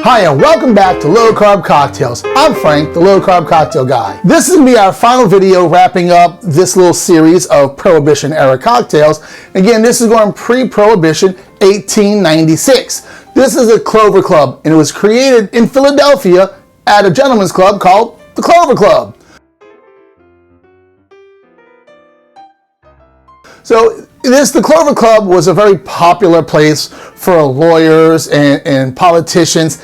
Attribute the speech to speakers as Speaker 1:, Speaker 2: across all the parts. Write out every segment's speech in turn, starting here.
Speaker 1: Hi and welcome back to Low Carb Cocktails. I'm Frank, the Low Carb Cocktail Guy. This is going to be our final video wrapping up this little series of Prohibition era cocktails. Again, this is going pre-Prohibition 1896. This is a Clover Club and it was created in Philadelphia at a gentleman's club called the Clover Club. So the Clover Club was a very popular place for lawyers and politicians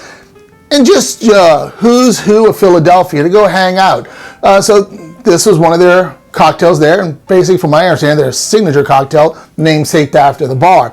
Speaker 1: and just who's who of Philadelphia to go hang out. So this was one of their cocktails there, and basically from my understanding, their signature cocktail, namesaked after the bar.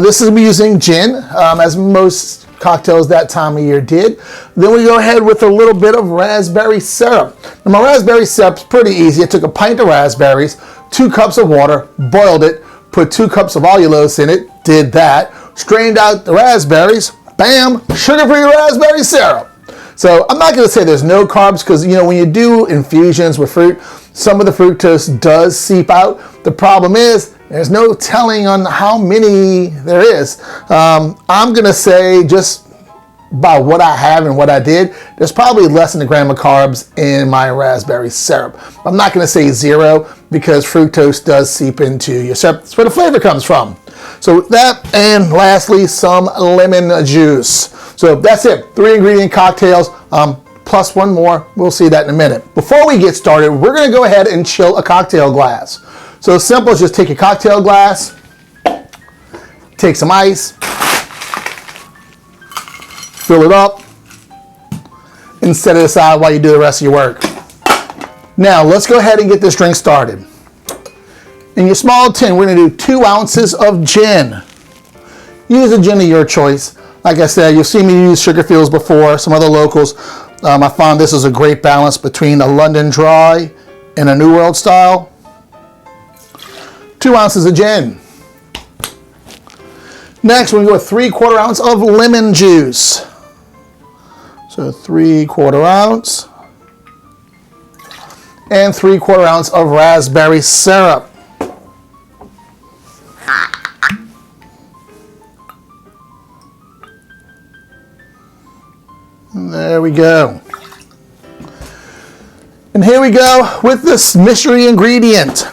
Speaker 1: This is using gin, as most cocktails that time of year did. Then we go ahead with a little bit of raspberry syrup. Now my raspberry syrup's pretty easy. I took a pint of raspberries, 2 cups of water, boiled it, put 2 cups of allulose in it, did that, strained out the raspberries, bam, sugar-free raspberry syrup. So I'm not gonna say there's no carbs because, you know, when you do infusions with fruit, some of the fructose does seep out. The problem is there's no telling on how many there is. I'm gonna say just by what I have and what I did, there's probably less than a gram of carbs in my raspberry syrup. I'm not gonna say 0 because fructose does seep into your syrup. That's where the flavor comes from. So that, and lastly, some lemon juice. So that's it, 3 ingredient cocktails, plus one more. We'll see that in a minute. Before we get started, we're gonna go ahead and chill a cocktail glass. So it's simple as just take your cocktail glass, take some ice, fill it up, and set it aside while you do the rest of your work. Now, let's go ahead and get this drink started. In your small tin, we're gonna do 2 ounces of gin. Use a gin of your choice. Like I said, you'll see me use Sugar Fields before, some other locals. I found this is a great balance between a London Dry and a New World style. 2 ounces of gin. Next, we're gonna go with 3/4 ounce of lemon juice. So 3/4 ounce. And 3/4 ounce of raspberry syrup. There we go. And here we go with this mystery ingredient.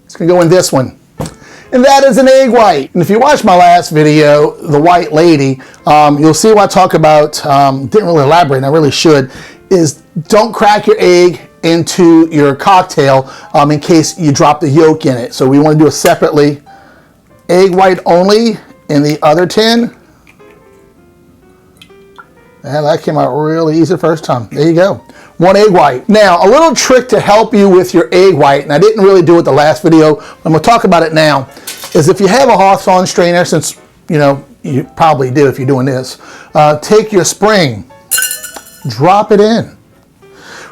Speaker 1: It's gonna go in this one. And that is an egg white. And if you watched my last video, The White Lady, you'll see what I talk about, didn't really elaborate, and I really should, is don't crack your egg into your cocktail in case you drop the yolk in it. So we wanna do it separately. Egg white only in the other tin. And that came out really easy the first time. There you go. 1 egg white. Now, a little trick to help you with your egg white, and I didn't really do it the last video, I'm gonna talk about it now, is if you have a Hawthorne strainer, since, you know, you probably do if you're doing this, take your spring, drop it in.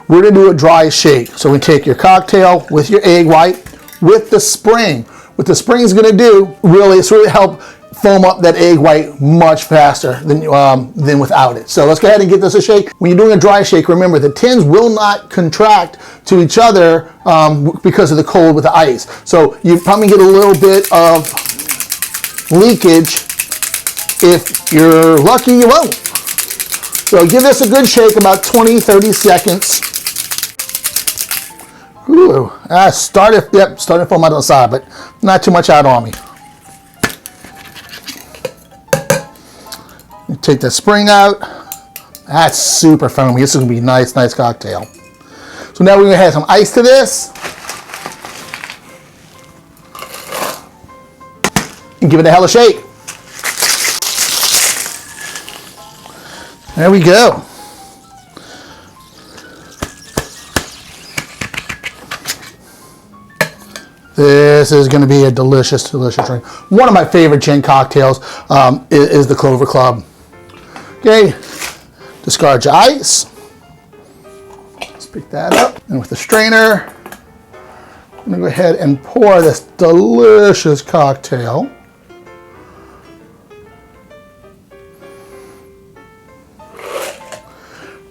Speaker 1: We're gonna do a dry shake. So we take your cocktail with your egg white, with the spring. What the spring is gonna do, really, is really help foam up that egg white much faster than without it. So let's go ahead and get this a shake. When you're doing a dry shake, remember the tins will not contract to each other because of the cold with the ice. So you probably get a little bit of leakage. If you're lucky, you won't. So give this a good shake, about 20-30 seconds. Ooh, started to foam out on the side, but not too much out on me. You take the spring out. That's super foamy. This is gonna be a nice cocktail. So now we're gonna add some ice to this. And give it a hell of a shake. There we go. This is gonna be a delicious drink. One of my favorite gin cocktails is the Clover Club. Okay, discard your ice. Let's pick that up. And with the strainer, I'm gonna go ahead and pour this delicious cocktail.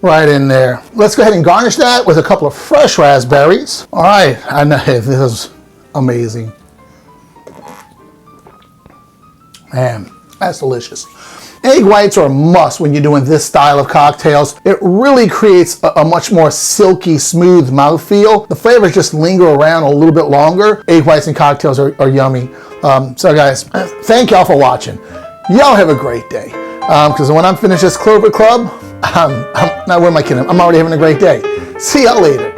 Speaker 1: Right in there. Let's go ahead and garnish that with a couple of fresh raspberries. All right, I know this is amazing. Man, that's delicious. Egg whites are a must when you're doing this style of cocktails. It really creates a much more silky, smooth mouthfeel. The flavors just linger around a little bit longer. Egg whites in cocktails are yummy. So guys, thank y'all for watching. Y'all have a great day. Because when I'm finished this Clover Club, I'm not, what am I kidding? I'm already having a great day. See y'all later.